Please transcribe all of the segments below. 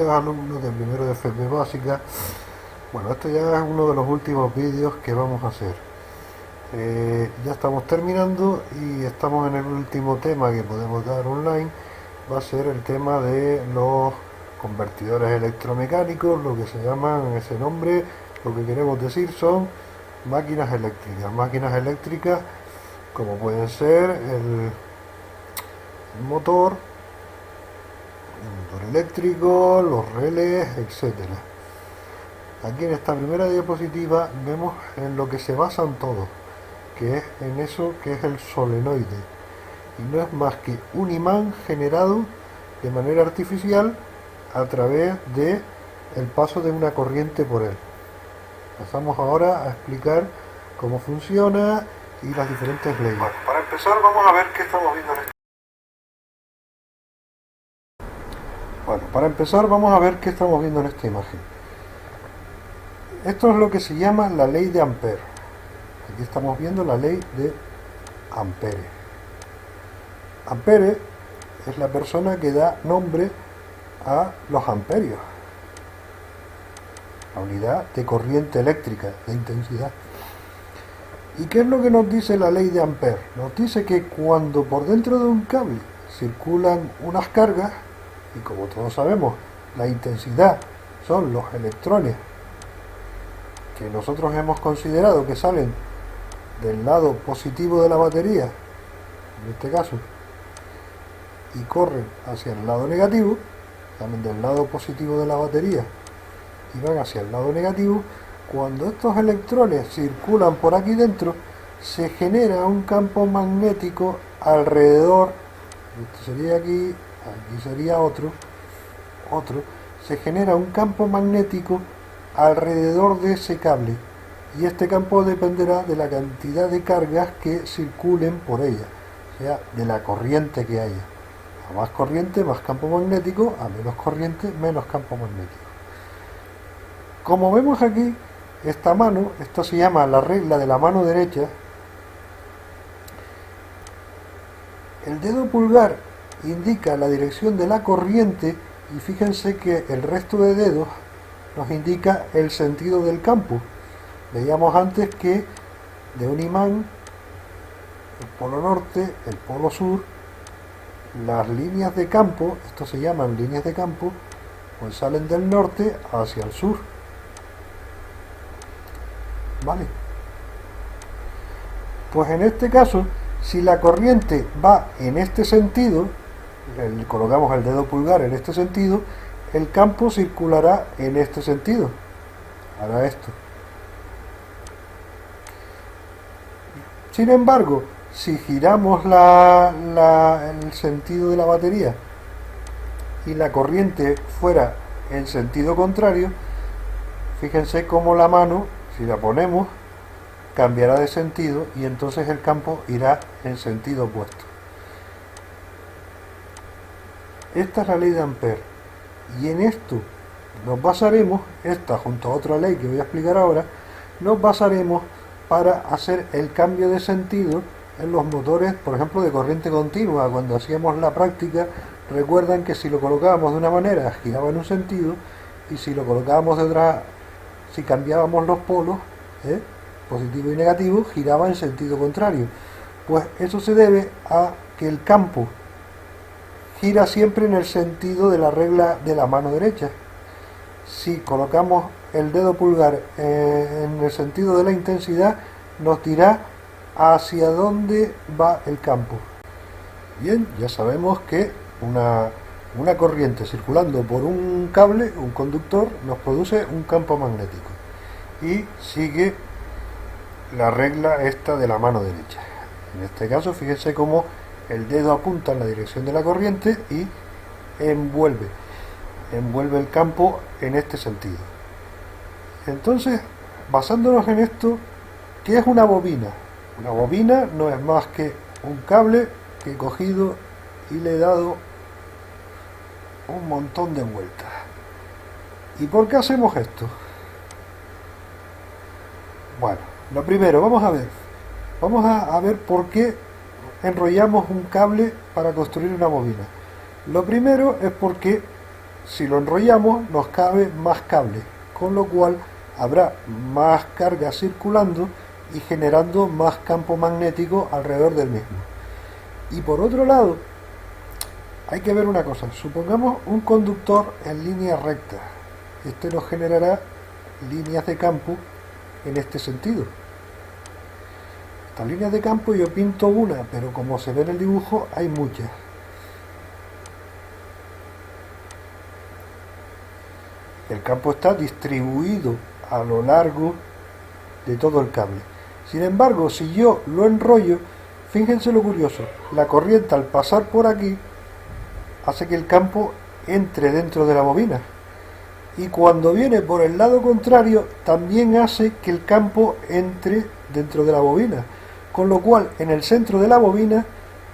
días, alumnos de primero de FP básica. Bueno, esto ya es uno de los últimos vídeos que vamos a hacer. Ya estamos terminando y estamos en el último tema que podemos dar online. Va a ser el tema de los convertidores electromecánicos, lo que se llaman ese nombre. Lo que queremos decir son máquinas eléctricas. Máquinas eléctricas como pueden ser el motor eléctrico, los relés, etcétera. Aquí en esta primera diapositiva vemos en lo que se basan todos, que es en eso que es el solenoide, y no es más que un imán generado de manera artificial a través de el paso de una corriente por él. Pasamos ahora a explicar cómo funciona y las diferentes leyes. Bueno, para empezar vamos a ver qué estamos viendo en este. Bueno, para empezar vamos a ver qué estamos viendo en esta imagen. Esto es lo que se llama la ley de Ampère. Aquí estamos viendo la ley de Ampère. Ampère es la persona que da nombre a los amperios, la unidad de corriente eléctrica, de intensidad. ¿Y qué es lo que nos dice la ley de Ampère? Nos dice que cuando por dentro de un cable circulan unas cargas, y como todos sabemos, la intensidad son los electrones que nosotros hemos considerado que salen del lado positivo de la batería, en este caso, y corren hacia el lado negativo, salen del lado positivo de la batería y van hacia el lado negativo. Cuando estos electrones circulan por aquí dentro, se genera un campo magnético alrededor, esto sería aquí, aquí sería otro, se genera un campo magnético alrededor de ese cable, y este campo dependerá de la cantidad de cargas que circulen por ella, o sea, de la corriente que haya. A más corriente, más campo magnético; a menos corriente, menos campo magnético. Como vemos aquí, esta mano, esto se llama la regla de la mano derecha. El dedo pulgar indica la dirección de la corriente, y fíjense que el resto de dedos nos indica el sentido del campo. Veíamos antes que de un imán, el polo norte, el polo sur, las líneas de campo, esto se llaman líneas de campo, pues salen del norte hacia el sur. ¿Vale? Pues en este caso, si la corriente va en este sentido, colocamos el dedo pulgar en este sentido, el campo circulará en este sentido. Hará esto. Sin embargo, si giramos el sentido de la batería y la corriente fuera en sentido contrario, fíjense cómo la mano, si la ponemos, cambiará de sentido, y entonces el campo irá en sentido opuesto. Esta es la ley de Ampère, y en esto nos basaremos, esta junto a otra ley que voy a explicar ahora, nos basaremos para hacer el cambio de sentido en los motores, por ejemplo, de corriente continua. Cuando hacíamos la práctica, recuerdan que si lo colocábamos de una manera, giraba en un sentido, y si lo colocábamos de otra, si cambiábamos los polos, positivo y negativo, giraba en sentido contrario. Pues eso se debe a que el campo gira siempre en el sentido de la regla de la mano derecha. Si colocamos el dedo pulgar en el sentido de la intensidad, nos dirá hacia dónde va el campo. Bien, ya sabemos que una corriente circulando por un cable, un conductor, nos produce un campo magnético, y sigue la regla esta de la mano derecha. En este caso, fíjense cómo el dedo apunta en la dirección de la corriente y envuelve el campo en este sentido. Entonces, basándonos en esto, ¿qué es una bobina? Una bobina no es más que un cable que he cogido y le he dado un montón de vueltas. ¿Y por qué hacemos esto? Bueno, lo primero, vamos a ver por qué enrollamos un cable para construir una bobina. Lo primero es porque si lo enrollamos nos cabe más cable, con lo cual habrá más carga circulando y generando más campo magnético alrededor del mismo. Y por otro lado, hay que ver una cosa, supongamos un conductor en línea recta, este nos generará líneas de campo en este sentido. Estas líneas de campo yo pinto una, pero como se ve en el dibujo hay muchas. El campo está distribuido a lo largo de todo el cable. Sin embargo, si yo lo enrollo, fíjense lo curioso, la corriente al pasar por aquí hace que el campo entre dentro de la bobina. Y cuando viene por el lado contrario, también hace que el campo entre dentro de la bobina. Con lo cual, en el centro de la bobina,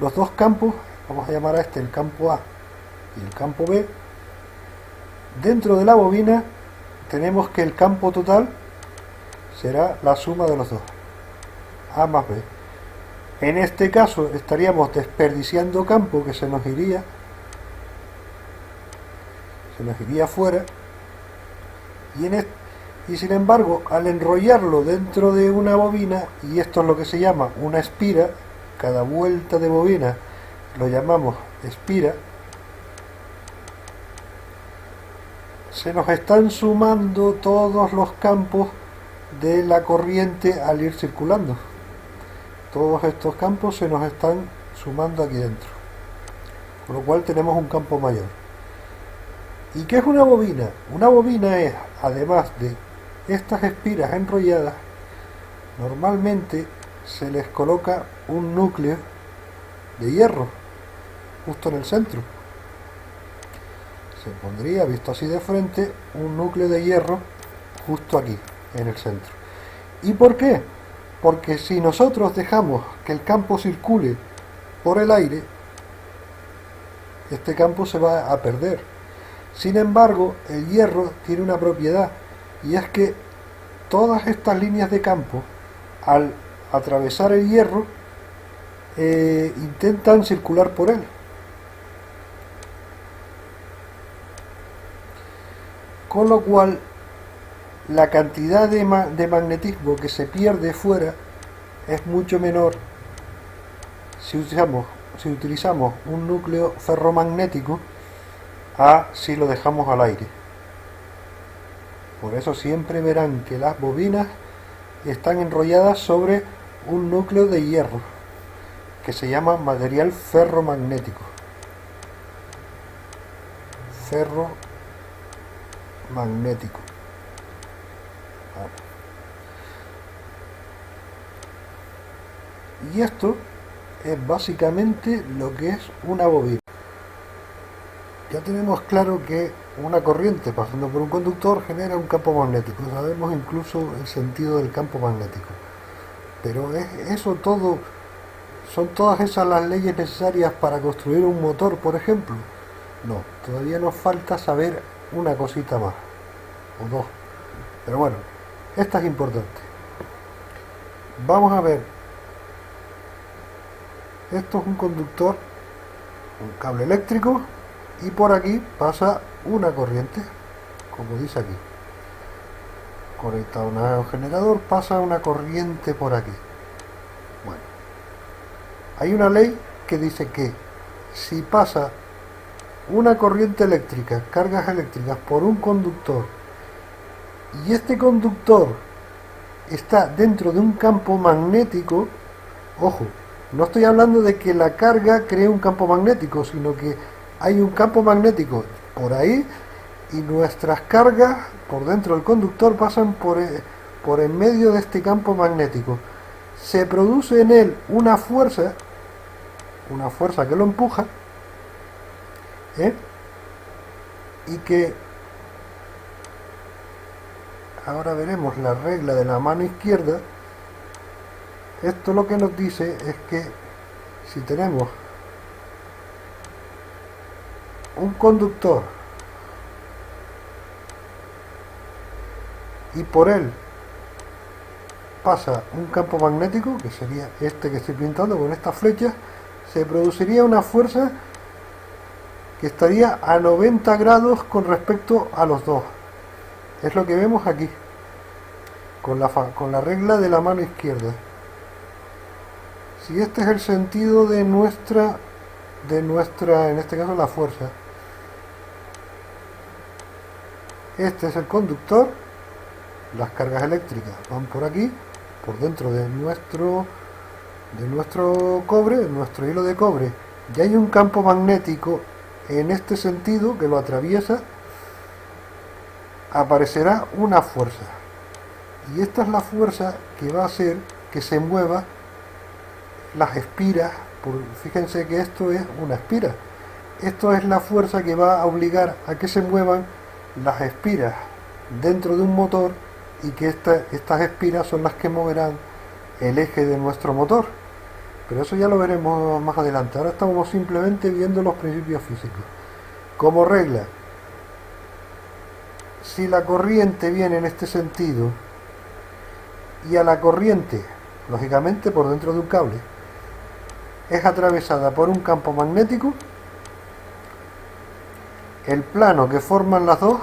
los dos campos, vamos a llamar a este el campo A y el campo B, dentro de la bobina tenemos que el campo total será la suma de los dos, A más B. En este caso estaríamos desperdiciando campo que se nos iría fuera, y sin embargo, al enrollarlo dentro de una bobina, y esto es lo que se llama una espira, cada vuelta de bobina lo llamamos espira, se nos están sumando todos los campos de la corriente al ir circulando. Todos estos campos se nos están sumando aquí dentro, con lo cual tenemos un campo mayor. ¿Y qué es una bobina? Una bobina es, además de estas espiras enrolladas, normalmente se les coloca un núcleo de hierro justo en el centro. Se pondría, visto así de frente, un núcleo de hierro justo aquí, en el centro. ¿Y por qué? Porque si nosotros dejamos que el campo circule por el aire, este campo se va a perder. Sin embargo, el hierro tiene una propiedad, y es que todas estas líneas de campo, al atravesar el hierro, intentan circular por él. Con lo cual, la cantidad de magnetismo que se pierde fuera es mucho menor si utilizamos un núcleo ferromagnético a si lo dejamos al aire. Por eso siempre verán que las bobinas están enrolladas sobre un núcleo de hierro que se llama material ferromagnético. Ferromagnético. Y esto es básicamente lo que es una bobina. Ya tenemos claro que una corriente pasando por un conductor genera un campo magnético. Sabemos incluso el sentido del campo magnético. Pero ¿es eso todo? ¿Son todas esas las leyes necesarias para construir un motor, por ejemplo? No, todavía nos falta saber una cosita más, o dos. Pero bueno, esta es importante. Vamos a ver. Esto es un conductor, un cable eléctrico, y por aquí pasa una corriente, como dice aquí. Conectado a un generador, pasa una corriente por aquí. Bueno, hay una ley que dice que si pasa una corriente eléctrica, cargas eléctricas por un conductor, y este conductor está dentro de un campo magnético, ojo, no estoy hablando de que la carga cree un campo magnético, sino que hay un campo magnético por ahí y nuestras cargas por dentro del conductor pasan por en medio de este campo magnético. Se produce en él una fuerza que lo empuja, y que ahora veremos la regla de la mano izquierda. Esto lo que nos dice es que si tenemos un conductor y por él pasa un campo magnético, que sería este que estoy pintando con estas flechas, se produciría una fuerza que estaría a 90 grados con respecto a los dos. Es lo que vemos aquí, con la regla de la mano izquierda. Si este es el sentido de nuestra, en este caso la fuerza, este es el conductor, las cargas eléctricas van por aquí, por dentro de nuestro cobre, nuestro hilo de cobre, y hay un campo magnético en este sentido que lo atraviesa, aparecerá una fuerza. Y esta es la fuerza que va a hacer que se mueva las espiras. Fíjense que esto es una espira. Esto es la fuerza que va a obligar a que se muevan las espiras dentro de un motor, y que estas espiras son las que moverán el eje de nuestro motor. Pero eso ya lo veremos más adelante. Ahora estamos simplemente viendo los principios físicos. Como regla, si la corriente viene en este sentido y a la corriente, lógicamente por dentro de un cable, es atravesada por un campo magnético, el plano que forman las dos,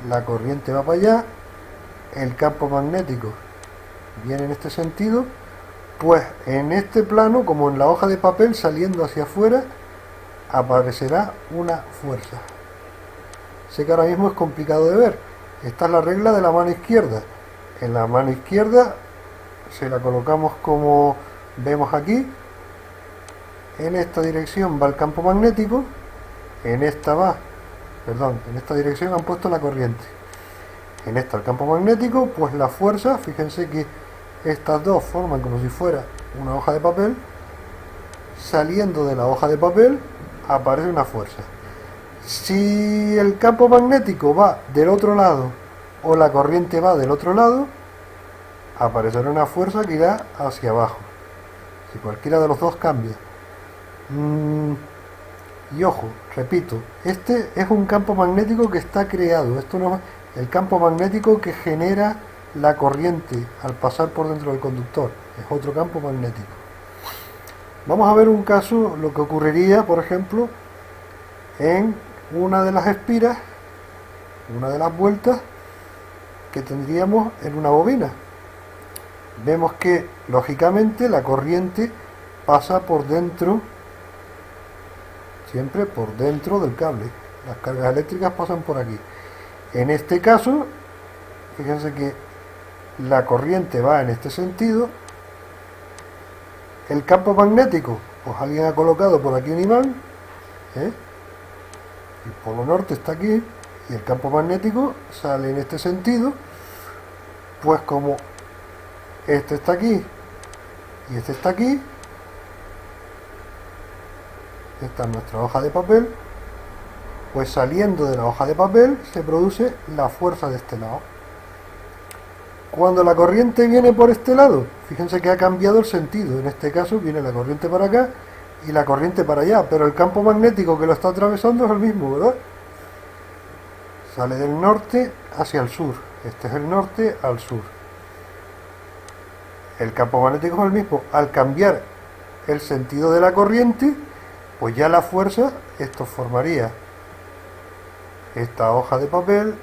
la corriente va para allá, el campo magnético viene en este sentido, pues en este plano, como en la hoja de papel saliendo hacia afuera, aparecerá una fuerza. Sé que ahora mismo es complicado de ver. Esta es la regla de la mano izquierda. En la mano izquierda se la colocamos como vemos aquí. En esta dirección va el campo magnético, en esta dirección han puesto la corriente. En esta el campo magnético, pues la fuerza, fíjense que estas dos forman como si fuera una hoja de papel. Saliendo de la hoja de papel aparece una fuerza. Si el campo magnético va del otro lado o la corriente va del otro lado, aparecerá una fuerza que irá hacia abajo. Si cualquiera de los dos cambia. Y ojo, repito, este es un campo magnético que está creado. Esto no es el campo magnético que genera la corriente al pasar por dentro del conductor. Es otro campo magnético. Vamos a ver un caso, lo que ocurriría, por ejemplo, en una de las espiras, una de las vueltas que tendríamos en una bobina. Vemos que, lógicamente, la corriente pasa por dentro, siempre por dentro del cable. Las cargas eléctricas pasan por aquí. En este caso, fíjense que la corriente va en este sentido. El campo magnético, pues alguien ha colocado por aquí un imán, el polo norte está aquí, y el campo magnético sale en este sentido. Pues como este está aquí y este está aquí, esta es nuestra hoja de papel, pues saliendo de la hoja de papel se produce la fuerza de este lado. Cuando la corriente viene por este lado, fíjense que ha cambiado el sentido. En este caso viene la corriente para acá y la corriente para allá, pero el campo magnético que lo está atravesando es el mismo, ¿verdad? Sale del norte hacia el sur. Este es el norte al sur. El campo magnético es el mismo. Al cambiar el sentido de la corriente, pues ya la fuerza, esto formaría esta hoja de papel,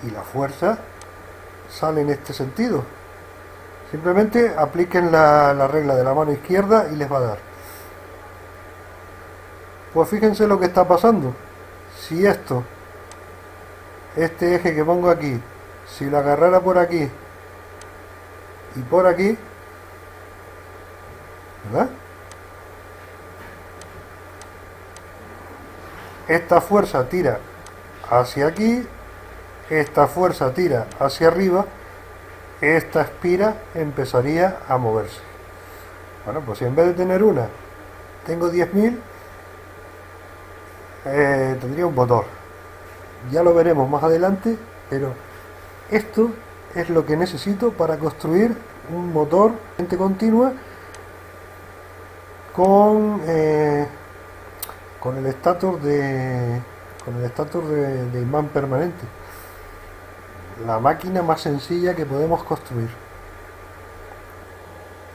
y la fuerza sale en este sentido. Simplemente apliquen la regla de la mano izquierda y les va a dar. Pues fíjense lo que está pasando. Si este eje que pongo aquí, si lo agarrara por aquí y por aquí, ¿verdad? Esta fuerza tira hacia aquí, esta fuerza tira hacia arriba, esta espira empezaría a moverse. Bueno, pues si en vez de tener una, tengo 10.000, tendría un motor. Ya lo veremos más adelante, pero esto es lo que necesito para construir un motor corriente continua con el estator de imán permanente. La máquina más sencilla que podemos construir.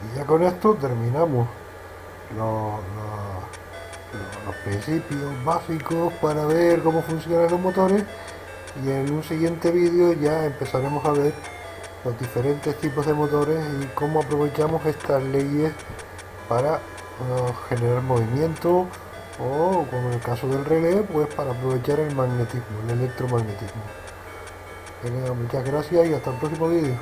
Y ya con esto terminamos los, los principios básicos para ver cómo funcionan los motores, y en un siguiente vídeo ya empezaremos a ver los diferentes tipos de motores y cómo aprovechamos estas leyes para generar movimiento, o como en el caso del relé, pues para aprovechar el magnetismo, el electromagnetismo. Venga, muchas gracias y hasta el próximo vídeo.